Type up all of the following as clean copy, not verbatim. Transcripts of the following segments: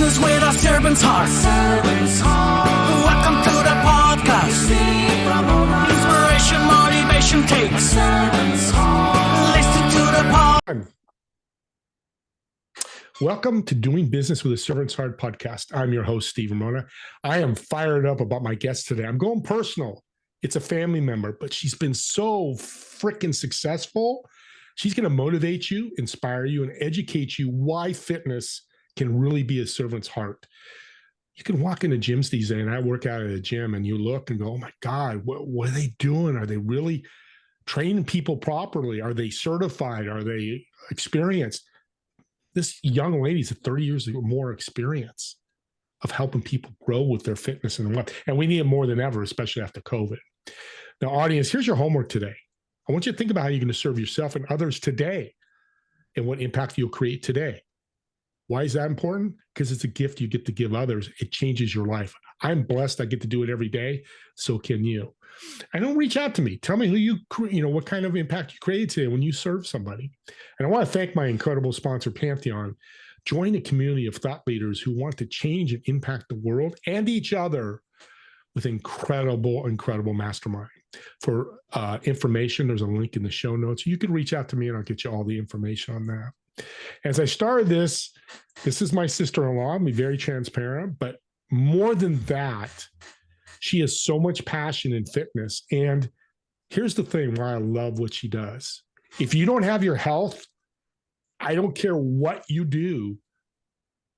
business with a servant's heart. Welcome to the podcast. Inspiration, motivation takes. Listen to the pod. Welcome to Doing Business with a Servant's Heart podcast. I'm your host, Steve Ramona. I am fired up about my guest today. I'm going personal. It's a family member, but she's been so freaking successful. She's going to motivate you, inspire you, and educate you why fitness can really be a servant's heart. You can walk into gyms these days, and I work out at a gym, and you look and go, oh my God, what are they doing? Are they really training people properly? Are they certified? Are they experienced? This young lady's at 30 years or more experience of helping people grow with their fitness and what. And we need it more than ever, especially after COVID. Now, audience, here's your homework today. I want you to think about how you're going to serve yourself and others today and what impact you'll create today. Why is that important? Because it's a gift you get to give others. It changes your life. I'm blessed. I get to do it every day. So can you. And don't reach out to me. Tell me what kind of impact you created today when you serve somebody. And I want to thank my incredible sponsor, Pantheon. Join a community of thought leaders who want to change and impact the world and each other with incredible mastermind. For information, there's a link in the show notes. You can reach out to me and I'll get you all the information on that. As I started this is my sister-in-law. I'll be very transparent, but more than that, she has so much passion in fitness. And here's the thing why I love what she does. If you don't have your health, I don't care what you do,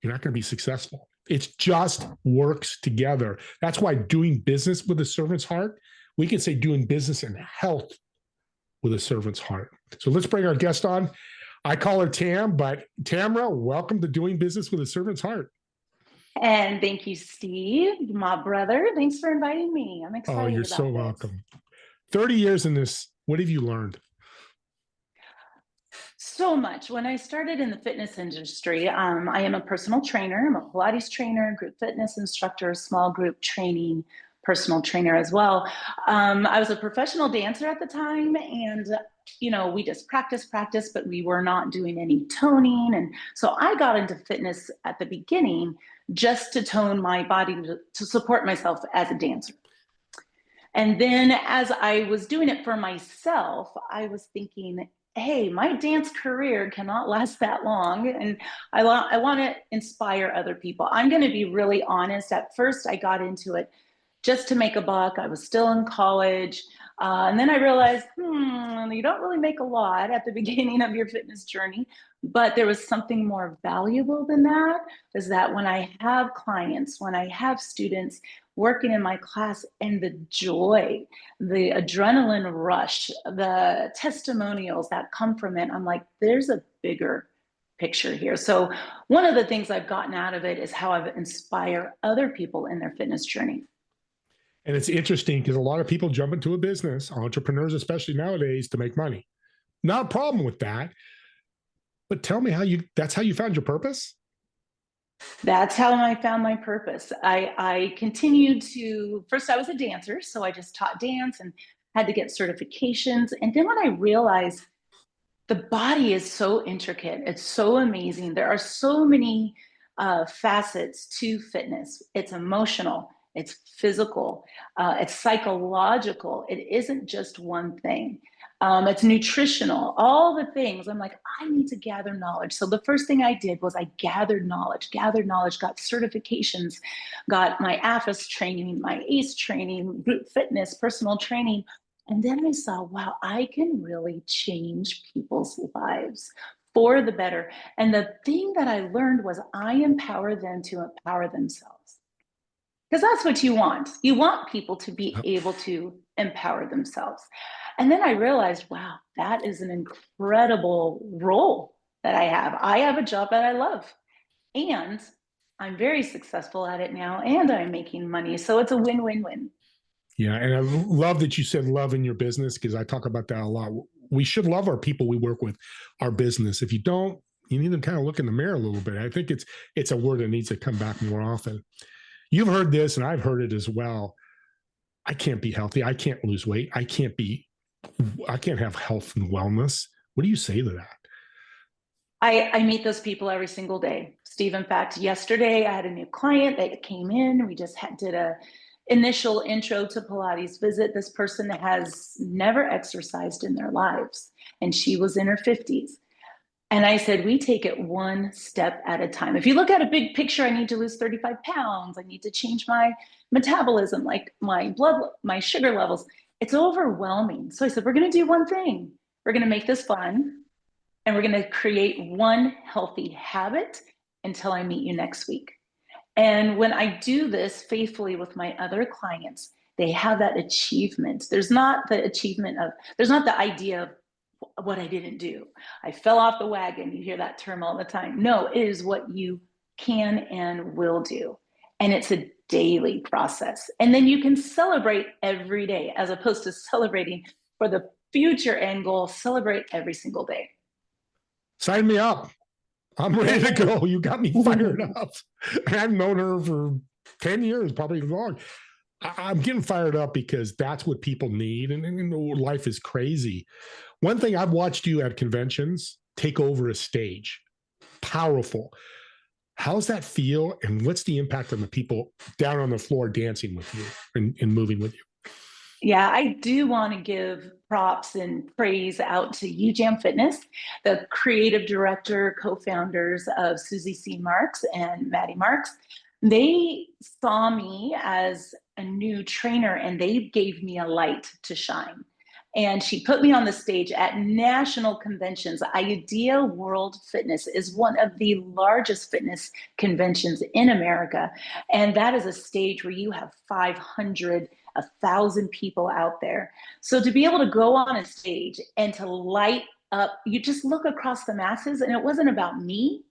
you're not going to be successful. It just works together. That's why doing business with a servant's heart, we can say doing business and health with a servant's heart. So let's bring our guest on. I call her Tam, but Tamara, welcome to Doing Business with a Servant's Heart. And thank you, Steve, my brother. Thanks for inviting me. I'm excited. Oh, you're about so this. welcome. 30 years in this, what have you learned? So much. When I started in the fitness industry, I am a personal trainer. I'm a Pilates trainer, group fitness instructor, small group training, personal trainer as well. I was a professional dancer at the time, and we just practice, but we were not doing any toning. And so I got into fitness at the beginning just to tone my body to support myself as a dancer. And then as I was doing it for myself, I was thinking, hey, my dance career cannot last that long. And I want to inspire other people. I'm going to be really honest. At first, I got into it just to make a buck. I was still in college. And then I realized, you don't really make a lot at the beginning of your fitness journey, but there was something more valuable than that, is that when I have clients, when I have students working in my class, and the joy, the adrenaline rush, the testimonials that come from it, I'm like, there's a bigger picture here. So one of the things I've gotten out of it is how I inspire other people in their fitness journey. And it's interesting because a lot of people jump into a business, entrepreneurs, especially nowadays, to make money. Not a problem with that. But tell me that's how you found your purpose? That's how I found my purpose. I continued first I was a dancer, so I just taught dance and had to get certifications. And then when I realized the body is so intricate, it's so amazing. There are so many facets to fitness. It's emotional. It's physical, it's psychological. It isn't just one thing. It's nutritional, all the things. I'm like, I need to gather knowledge. So the first thing I did was I gathered knowledge, got certifications, got my AFIS training, my ACE training, group fitness, personal training. And then I saw, wow, I can really change people's lives for the better. And the thing that I learned was I empower them to empower themselves. Because that's what you want. You want people to be able to empower themselves. And then I realized, wow, that is an incredible role that I have. I have a job that I love. And I'm very successful at it now, and I'm making money. So it's a win-win-win. Yeah. And I love that you said love in your business, because I talk about that a lot. We should love our people we work with, our business. If you don't, you need to kind of look in the mirror a little bit. I think it's a word that needs to come back more often. You've heard this, and I've heard it as well. I can't be healthy. I can't lose weight. I can't have health and wellness. What do you say to that? I meet those people every single day, Steve. In fact, yesterday I had a new client that came in. We just did a initial intro to Pilates visit. This person has never exercised in their lives, and she was in her 50s. And I said, we take it one step at a time. If you look at a big picture, I need to lose 35 pounds. I need to change my metabolism, like my sugar levels. It's overwhelming. So I said, we're going to do one thing. We're going to make this fun, and we're going to create one healthy habit until I meet you next week. And when I do this faithfully with my other clients, they have that achievement. There's not the idea of what I didn't do. I fell off the wagon. You hear that term all the time. No, it is what you can and will do. And it's a daily process. And then you can celebrate every day, as opposed to celebrating for the future end goal. Celebrate every single day. Sign me up. I'm ready to go. You got me fired up. I've known her for 10 years, probably long. I'm getting fired up because that's what people need. And life is crazy. One thing, I've watched you at conventions take over a stage. Powerful. How's that feel? And what's the impact on the people down on the floor dancing with you and moving with you? Yeah, I do want to give props and praise out to UJam Fitness, the creative director, co-founders of Susie C. Marks and Maddie Marks. They saw me as a new trainer, and they gave me a light to shine. And she put me on the stage at national conventions. IDEA World Fitness is one of the largest fitness conventions in America. And that is a stage where you have 500, 1,000 people out there. So to be able to go on a stage and to light up, you just look across the masses, and it wasn't about me.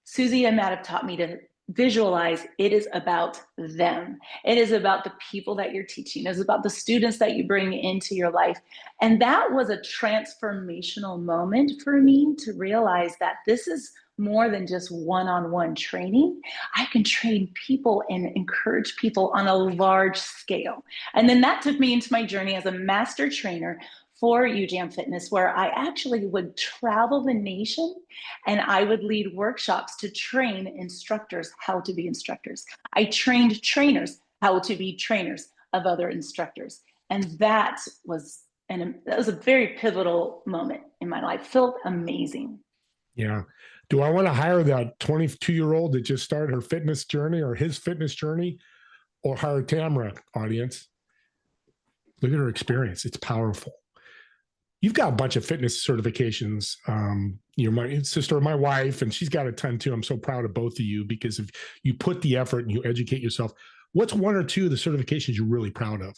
Susie and Matt have taught me to visualize it is about them. It is about the people that you're teaching. It's about the students that you bring into your life. And that was a transformational moment for me to realize that this is more than just one-on-one training. I can train people and encourage people on a large scale. And then that took me into my journey as a master trainer for UJam Fitness, where I actually would travel the nation and I would lead workshops to train instructors how to be instructors. I trained trainers how to be trainers of other instructors. And that was a very pivotal moment in my life. Felt amazing. Yeah. Do I want to hire that 22-year-old that just started her fitness journey or his fitness journey, or hire Tamara, audience? Look at her experience. It's powerful. You've got a bunch of fitness certifications. You're my sister, my wife, and she's got a ton too. I'm so proud of both of you because if you put the effort and you educate yourself. What's one or two of the certifications you're really proud of?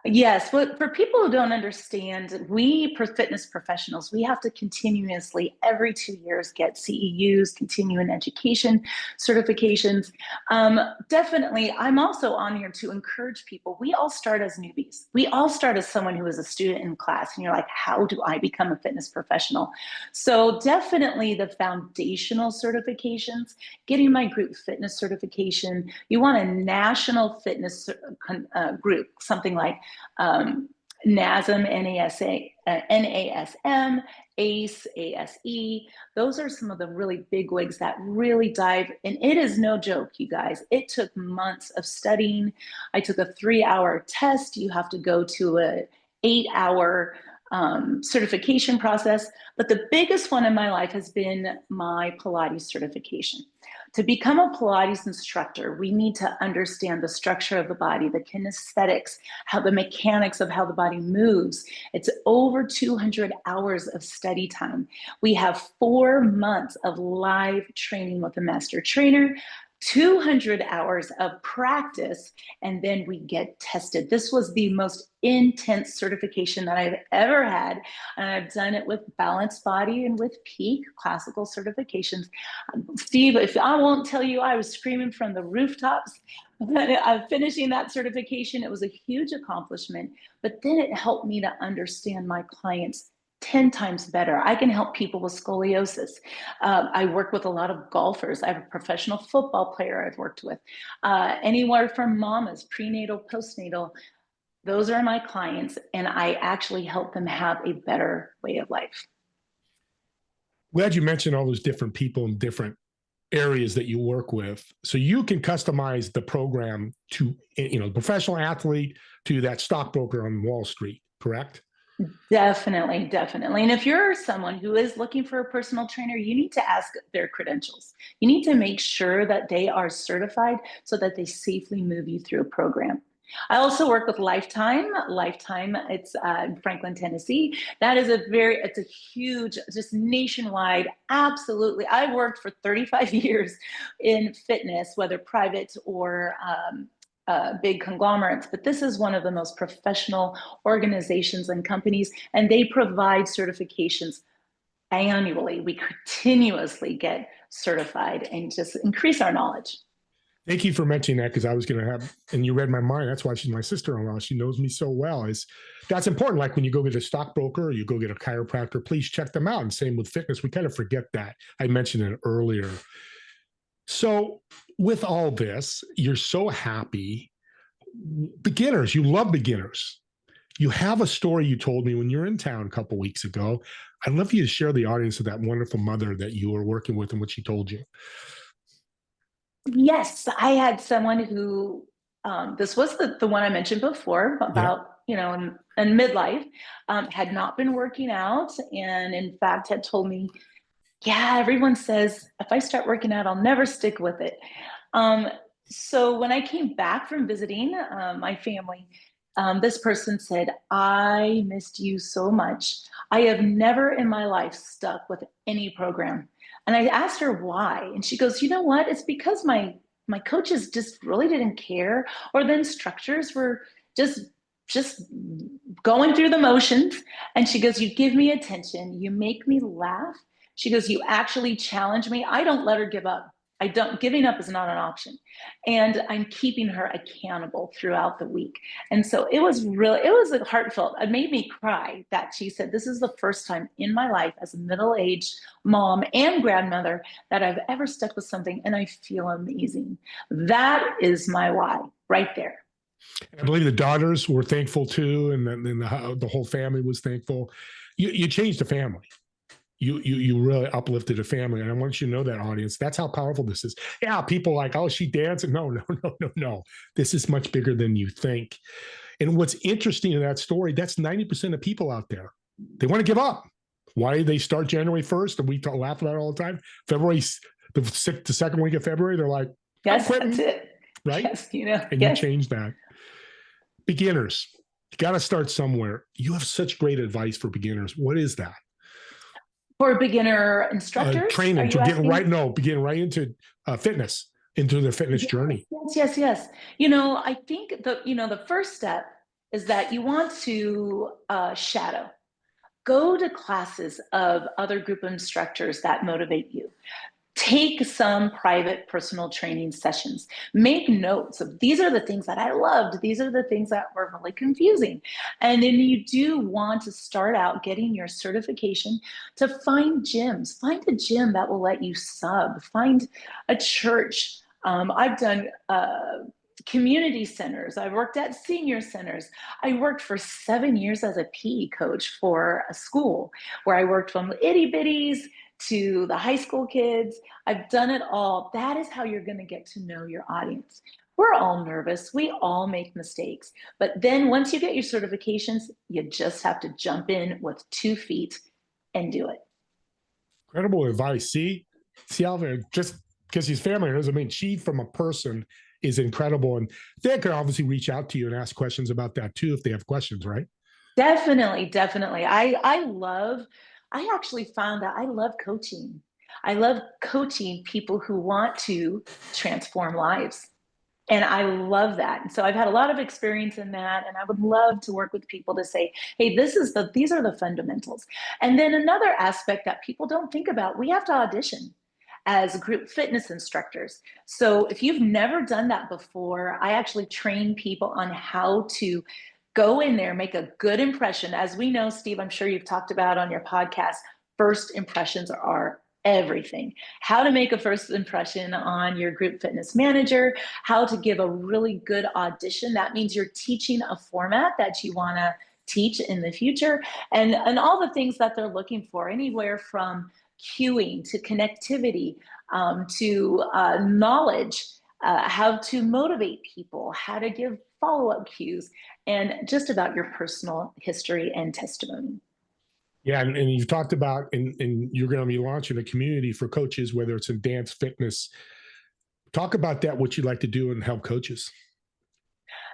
Yes, but for people who don't understand, we fitness professionals, we have to continuously every 2 years get CEUs, continuing education certifications. Definitely, I'm also on here to encourage people. We all start as newbies. We all start as someone who is a student in class, and you're like, how do I become a fitness professional? So definitely the foundational certifications, getting my group fitness certification. You want a national fitness group, something like NASM, NASM, ACE, ASE. Those are some of the really big wigs that really dive. And it is no joke, you guys. It took months of studying. I took a 3-hour test. You have to go to a 8-hour certification process. But the biggest one in my life has been my Pilates certification. To become a Pilates instructor, we need to understand the structure of the body, the kinesthetics, how the mechanics of how the body moves. It's over 200 hours of study time. We have 4 months of live training with a master trainer, 200 hours of practice, and then we get tested. This was the most intense certification that I've ever had. And I've done it with Balanced Body and with Peak classical certifications. Steve, if I won't tell you, I was screaming from the rooftops finishing that certification. It was a huge accomplishment, but then it helped me to understand my clients 10 times better. I can help people with scoliosis. I work with a lot of golfers. I have a professional football player I've worked with. Anywhere from mamas, prenatal, postnatal. Those are my clients, and I actually help them have a better way of life. Glad you mentioned all those different people in different areas that you work with. So you can customize the program to, professional athlete to that stockbroker on Wall Street, correct? Definitely, definitely. And if you're someone who is looking for a personal trainer, you need to ask their credentials. You need to make sure that they are certified so that they safely move you through a program. I also work with Lifetime. Lifetime, it's in Franklin, Tennessee. That is it's a huge, just nationwide, absolutely. I worked for 35 years in fitness, whether private or big conglomerates, but this is one of the most professional organizations and companies, and they provide certifications annually. We continuously get certified and just increase our knowledge. Thank you for mentioning that, because I was going to have, and you read my mind. That's why she's my sister-in-law. She knows me so well. That's important. Like when you go get a stockbroker or you go get a chiropractor, please check them out. And same with fitness. We kind of forget that. I mentioned it earlier. So with all this, you're so happy. Beginners, you love beginners. You have a story you told me when you were in town a couple of weeks ago. I'd love for you to share the audience of that wonderful mother that you were working with and what she told you. Yes, I had someone who, this was the one I mentioned before about, in midlife, had not been working out, and in fact had told me, yeah, everyone says if I start working out, I'll never stick with it. So when I came back from visiting my family, this person said, I missed you so much. I have never in my life stuck with any program. And I asked her why. And she goes, you know what? It's because my coaches just really didn't care, or the instructors were just going through the motions. And she goes, you give me attention, you make me laugh. She goes, you actually challenge me. I don't let her give up. Giving up is not an option. And I'm keeping her accountable throughout the week. And so it was heartfelt. It made me cry that she said, this is the first time in my life as a middle-aged mom and grandmother that I've ever stuck with something, and I feel amazing. That is my why right there. I believe the daughters were thankful too. And then the whole family was thankful. You changed the family. You really uplifted a family. And I want you to know that, audience. That's how powerful this is. Yeah, people like, oh, she dancing. No. This is much bigger than you think. And what's interesting in that story, that's 90% of people out there. They want to give up. Why did they start January 1st? And we laugh about it all the time. The second week of February, they're like, yes, that's it. Right? Yes, and you change that. Beginners, you got to start somewhere. You have such great advice for beginners. What is that? For beginner instructors? Training, begin right into fitness, into their fitness journey. Yes. I think the first step is that you want to shadow. Go to classes of other group instructors that motivate you. Take some private personal training sessions. Make notes of, these are the things that I loved. These are the things that were really confusing. And then you do want to start out getting your certification to find gyms. Find a gym that will let you sub. Find a church. I've done community centers. I worked at senior centers. I worked for 7 years as a PE coach for a school where I worked from itty bitties to the high school kids. I've done it all. That is how you're going to get to know your audience. We're all nervous. We all make mistakes. But then once you get your certifications, you just have to jump in with 2 feet and do it. Incredible advice. See how just because he's family doesn't mean she from a person is incredible. And they can obviously reach out to you and ask questions about that too if they have questions, right? Definitely. I actually found that I love coaching. I love coaching people who want to transform lives. And I love that. And so I've had a lot of experience in that. And I would love to work with people to say, hey, these are the fundamentals. And then another aspect that people don't think about, we have to audition as group fitness instructors. So if you've never done that before, I actually train people on how to go in there, make a good impression. As we know, Steve, I'm sure you've talked about on your podcast, first impressions are everything. How to make a first impression on your group fitness manager, how to give a really good audition. That means you're teaching a format that you want to teach in the future, and all the things that they're looking for, anywhere from cueing, to connectivity, to knowledge, how to motivate people, how to give follow-up cues, and just about your personal history and testimony. Yeah, and you've talked about, and you're going to be launching a community for coaches, whether it's in dance, fitness. Talk about that, what you'd like to do and help coaches.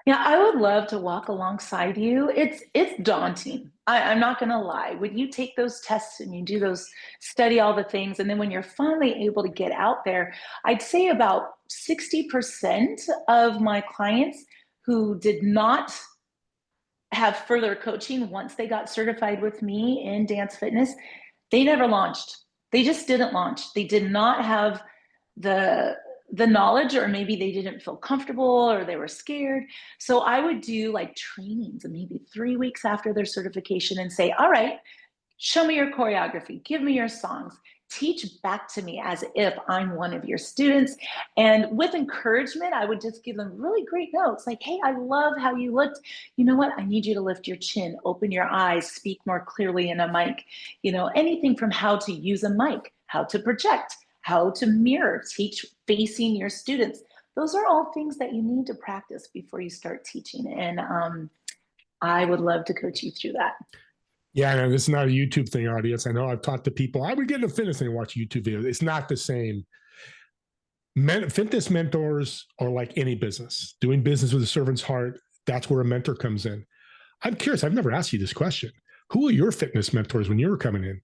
Yeah, I would love to walk alongside you. It's daunting. I'm not going to lie. When you take those tests and you do those, study all the things, and then when you're finally able to get out there, I'd say about 60% of my clients who did not have further coaching once they got certified with me in dance fitness, they never launched. They just didn't launch. They did not have the knowledge, or maybe they didn't feel comfortable, or they were scared. So I would do like trainings maybe 3 weeks after their certification and say, all right, show me your choreography, give me your songs, teach back to me as if I'm one of your students. And with encouragement, I would just give them really great notes like, hey, I love how you looked. You know what? I need you to lift your chin, open your eyes, speak more clearly in a mic. Anything from how to use a mic, how to project, how to mirror, teach facing your students. Those are all things that you need to practice before you start teaching. And I would love to coach you through that. Yeah, no, this is not a YouTube thing, audience. I know I've talked to people. I would get into fitness and watch YouTube videos. It's not the same. Fitness mentors are like any business. Doing business with a servant's heart, that's where a mentor comes in. I'm curious. I've never asked you this question. Who are your fitness mentors when you were coming in?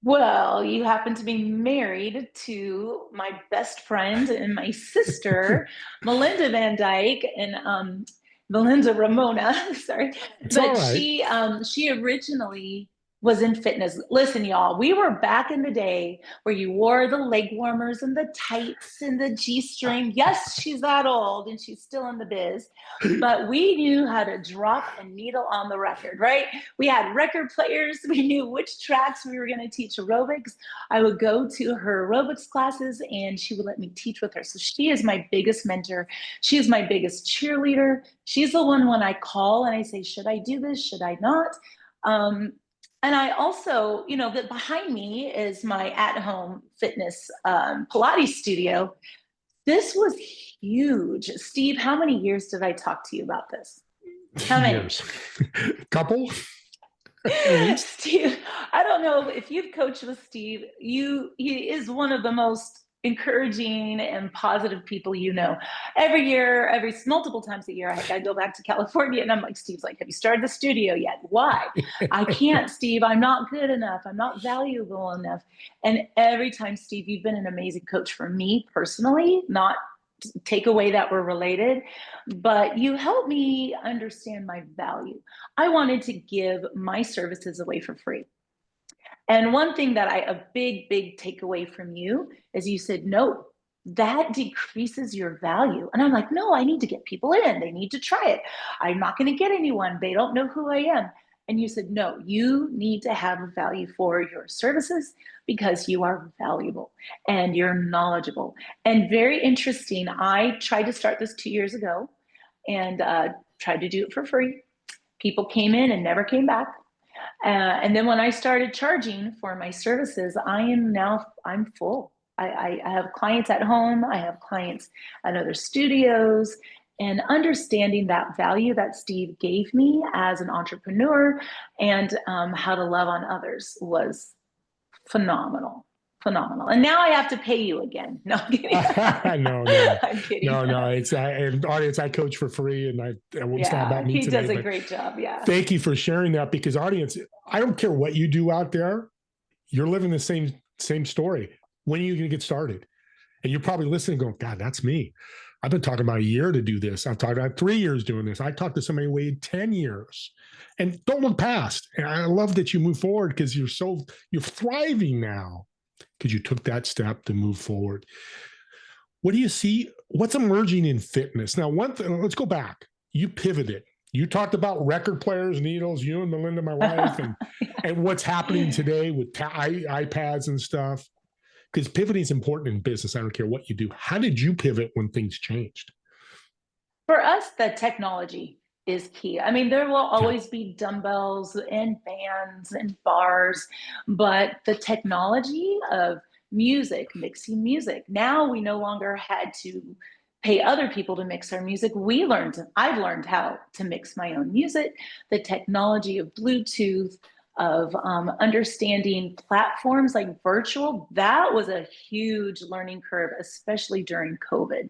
Well, you happen to be married to my best friend and my sister, Melinda Van Dyke, and Melinda Ramona. Sorry, It's but all right. she originally was in fitness. Listen, y'all, we were back in the day where you wore the leg warmers and the tights and the G-string. Yes, she's that old and she's still in the biz, but we knew how to drop a needle on the record, right? We had record players. We knew which tracks we were going to teach aerobics. I would go to her aerobics classes and she would let me teach with her. So she is my biggest mentor. She is my biggest cheerleader. She's the one when I call and I say, should I do this? Should I not? And I also, that behind me is my at-home fitness Pilates studio. This was huge. Steve, how many years did I talk to you about this? How many? Years. Couple? Steve, I don't know if you've coached with Steve. He is one of the most encouraging and positive people every year, multiple times a year. I go back to California and I'm like, Steve's like, have you started the studio yet? Why? I can't, Steve. I'm not good enough. I'm not valuable enough. And every time, Steve, you've been an amazing coach for me personally, not take away that we're related, but you helped me understand my value. I wanted to give my services away for free. And one thing that a big takeaway from you is you said, no, that decreases your value. And I'm like, no, I need to get people in. They need to try it. I'm not going to get anyone. They don't know who I am. And you said, no, you need to have a value for your services because you are valuable and you're knowledgeable. And very interesting, I tried to start this 2 years ago and tried to do it for free. People came in and never came back. And then when I started charging for my services, I'm full. I have clients at home. I have clients at other studios. And understanding that value that Steve gave me as an entrepreneur and how to love on others was phenomenal. And now I have to pay you again. No, I'm kidding. No. I'm kidding. No. And audience, I coach for free, and it's not about me he today. He does a great job. Yeah. Thank you for sharing that, because audience, I don't care what you do out there, you're living the same story. When are you going to get started? And you're probably listening, going, God, that's me. I've been talking about a year to do this. I've talked about 3 years doing this. I talked to somebody who waited 10 years. And don't look past. And I love that you move forward because you're thriving now because you took that step to move forward. What do you see? What's emerging in fitness? Now, one thing, let's go back. You pivoted. You talked about record players, needles, you and Melinda, my wife, and what's happening today with iPads and stuff. Because pivoting is important in business. I don't care what you do. How did you pivot when things changed? For us, the technology is key. I mean, there will always be dumbbells and bands and bars, but the technology of music, mixing music, now we no longer had to pay other people to mix our music. I've learned how to mix my own music. The technology of Bluetooth, of understanding platforms like virtual, that was a huge learning curve, especially during COVID.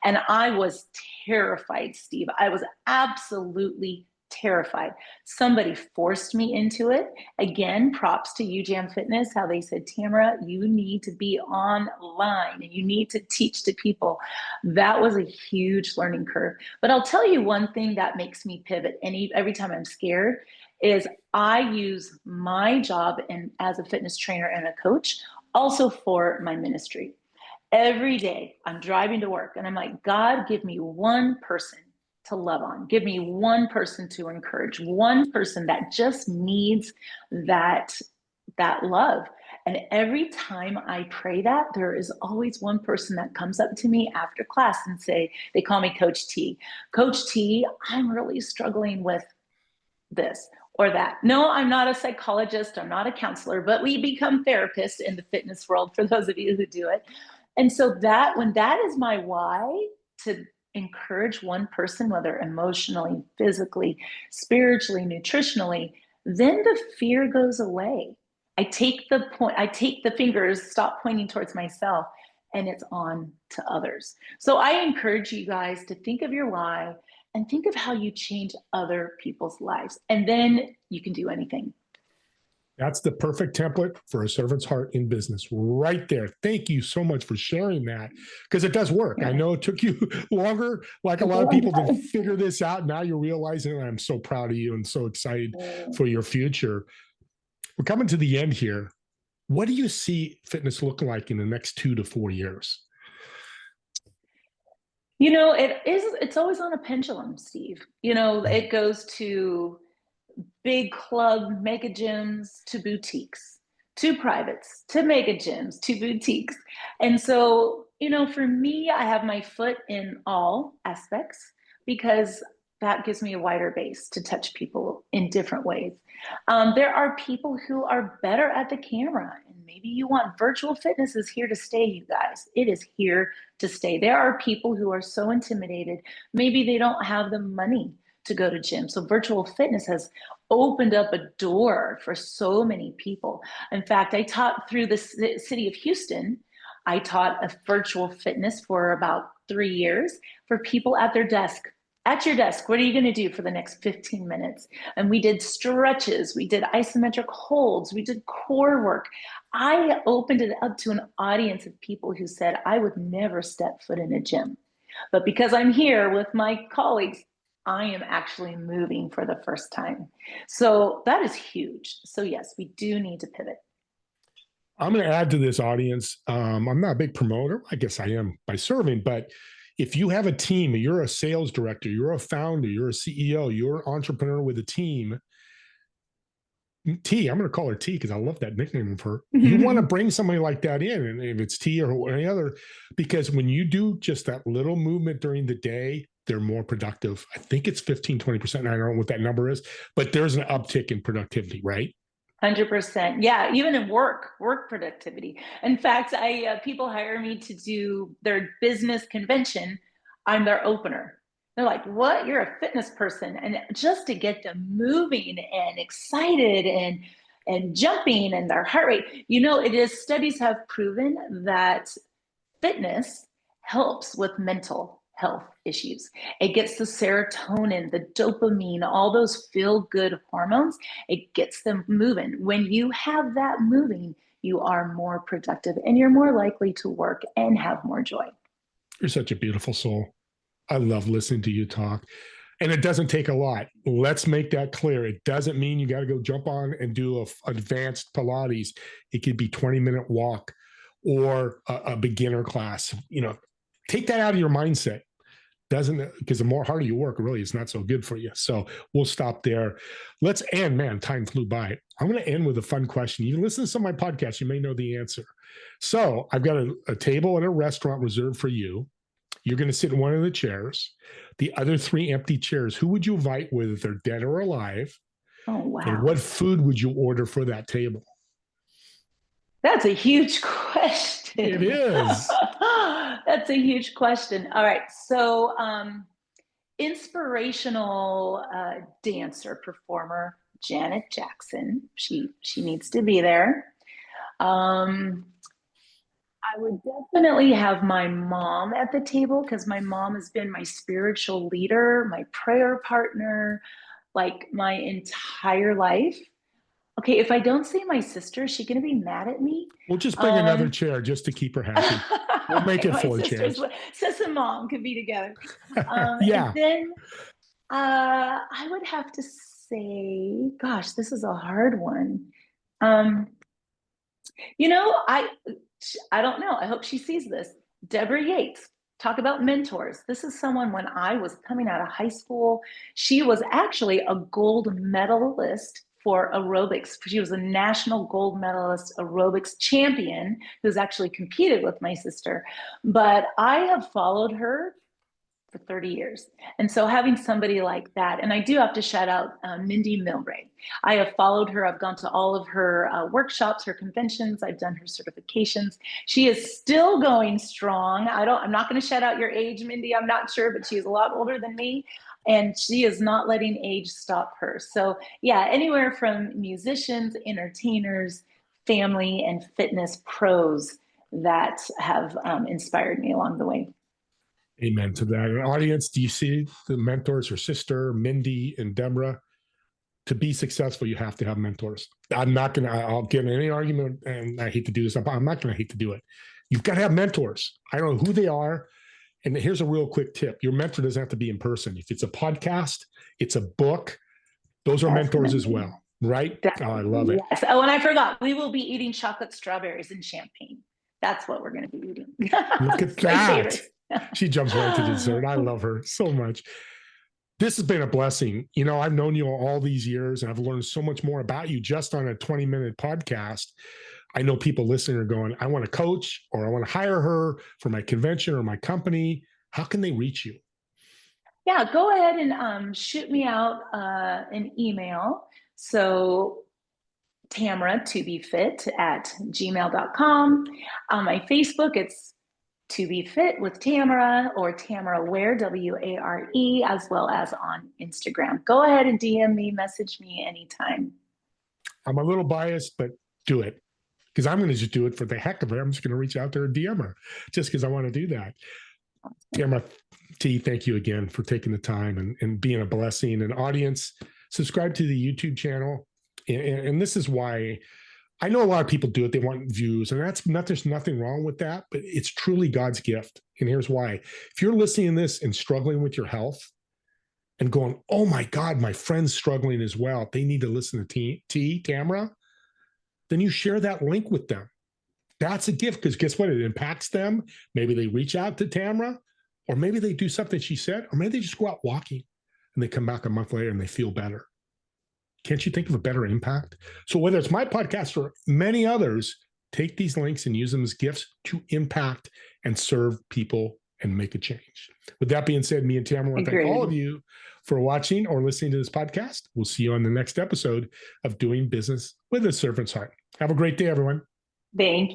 And I was terrified, Steve. I was absolutely terrified. Somebody forced me into it. Again, props to UJAM Fitness, how they said, Tamara, you need to be online and you need to teach to people. That was a huge learning curve. But I'll tell you one thing that makes me pivot every time I'm scared is I use my job as a fitness trainer and a coach also for my ministry. Every day I'm driving to work and I'm like, God, give me one person to love on. Give me one person to encourage, one person that just needs that love. And every time I pray that, there is always one person that comes up to me after class and they call me Coach T. Coach T, I'm really struggling with this or that. No, I'm not a psychologist. I'm not a counselor, but we become therapists in the fitness world for those of you who do it. And so when that is my why, to encourage one person, whether emotionally, physically, spiritually, nutritionally, then the fear goes away. I take the fingers, stop pointing towards myself, and it's on to others. So I encourage you guys to think of your why and think of how you change other people's lives. And then you can do anything. That's the perfect template for a servant's heart in business right there. Thank you so much for sharing that, because it does work. I know it took you longer, like a lot of people, to figure this out. Now you're realizing it. I'm so proud of you and so excited for your future. We're coming to the end here. What do you see fitness looking like in the next 2 to 4 years? You know, it's always on a pendulum, Steve. You know, it goes to big club mega gyms to boutiques, to privates, to mega gyms, to boutiques. And so, you know, for me, I have my foot in all aspects because that gives me a wider base to touch people in different ways. There are people who are better at the camera, and maybe you want virtual fitness is here to stay, you guys. It is here to stay. There are people who are so intimidated, maybe they don't have the money to go to gym. So virtual fitness has opened up a door for so many people. In fact, I taught through the city of Houston. I taught a virtual fitness for about 3 years for people at their desk. At your desk, what are you going to do for the next 15 minutes? And we did stretches, we did isometric holds, we did core work. I opened it up to an audience of people who said, I would never step foot in a gym. But because I'm here with my colleagues, I am actually moving for the first time. So that is huge. So yes, we do need to pivot. I'm going to add to this audience. I'm not a big promoter. I guess I am by serving, but if you have a team, you're a sales director, you're a founder, you're a CEO, you're an entrepreneur with a team, T, I'm going to call her T because I love that nickname of her. You want to bring somebody like that in, and if it's T or any other, because when you do just that little movement during the day, they're more productive. I think it's 15, 20%. I don't know what that number is, but there's an uptick in productivity, right? 100%. Yeah, even in work productivity. In fact, people hire me to do their business convention. I'm their opener. They're like, what? You're a fitness person. And just to get them moving and excited and jumping and their heart rate, you know, studies have proven that fitness helps with mental health issues. It gets the serotonin, the dopamine, all those feel-good hormones. It gets them moving. When you have that moving, you are more productive and you're more likely to work and have more joy. You're such a beautiful soul. I love listening to you talk. And it doesn't take a lot. Let's make that clear. It doesn't mean you got to go jump on and do an advanced Pilates. It could be 20-minute walk or a beginner class. You know, take that out of your mindset. Because the more harder you work, really, it's not so good for you. So we'll stop there. Let's end, man, time flew by. I'm going to end with a fun question. You listen to some of my podcasts, you may know the answer. So I've got a table at a restaurant reserved for you. You're going to sit in one of the chairs. The other 3 empty chairs, who would you invite, whether they're dead or alive? Oh, wow. And what food would you order for that table? That's a huge question. It is. That's a huge question. All right. So, inspirational dancer, performer, Janet Jackson. She needs to be there. I would definitely have my mom at the table because my mom has been my spiritual leader, my prayer partner, like my entire life. Okay, if I don't say my sister, is she going to be mad at me? We'll just bring another chair just to keep her happy. We'll make it 4 chairs. Sis and mom could be together. Yeah. And then I would have to say, gosh, this is a hard one. You know, I don't know. I hope she sees this. Deborah Yates. Talk about mentors. This is someone when I was coming out of high school, she was actually a gold medalist for aerobics. She was a national gold medalist aerobics champion who's actually competed with my sister. But I have followed her for 30 years. And so having somebody like that, and I do have to shout out Mindy Milray. I have followed her. I've gone to all of her workshops, her conventions. I've done her certifications. She is still going strong. I'm not going to shout out your age, Mindy. I'm not sure, but she's a lot older than me. And she is not letting age stop her. So yeah, anywhere from musicians, entertainers, family, and fitness pros that have inspired me along the way. Amen to that. And audience, do you see the mentors, her sister, Mindy and Deborah? To be successful, you have to have mentors. I'll get in any argument, and I hate to do this, but I'm not going to hate to do it. You've got to have mentors. I don't know who they are. And here's a real quick tip. Your mentor doesn't have to be in person. If it's a podcast, it's a book, those are mentors as well, right? Oh, I love it. Yes. Oh, and I forgot, we will be eating chocolate strawberries and champagne. That's what we're going to be eating. Look at that. She jumps right to dessert. I love her so much. This has been a blessing. You know, I've known you all these years, and I've learned so much more about you just on a 20-minute podcast. I know people listening are going, I want to coach, or I want to hire her for my convention or my company. How can they reach you? Yeah, go ahead and shoot me out an email. So Tamara to be fit at gmail.com. On my Facebook, it's To Be Fit with Tamara, or Tamara Ware, Ware, as well as on Instagram. Go ahead and DM me, message me anytime. I'm a little biased, but do it. Because I'm going to just do it for the heck of it. I'm just going to reach out to her, DM her, just because I want to do that. Tamara T, thank you again for taking the time and being a blessing. And audience, subscribe to the YouTube channel. And this is why I know a lot of people do it. They want views, and there's nothing wrong with that, but it's truly God's gift. And here's why. If you're listening to this and struggling with your health and going, oh my God, my friend's struggling as well, they need to listen to Tamara, then you share that link with them. That's a gift, because guess what? It impacts them. Maybe they reach out to Tamara, or maybe they do something she said, or maybe they just go out walking and they come back a month later and they feel better. Can't you think of a better impact? So whether it's my podcast or many others, take these links and use them as gifts to impact and serve people and make a change. With that being said, me and Tamara want to thank all of you for watching or listening to this podcast. We'll see you on the next episode of Doing Business with a Servant's Heart. Have a great day, everyone. Thank you.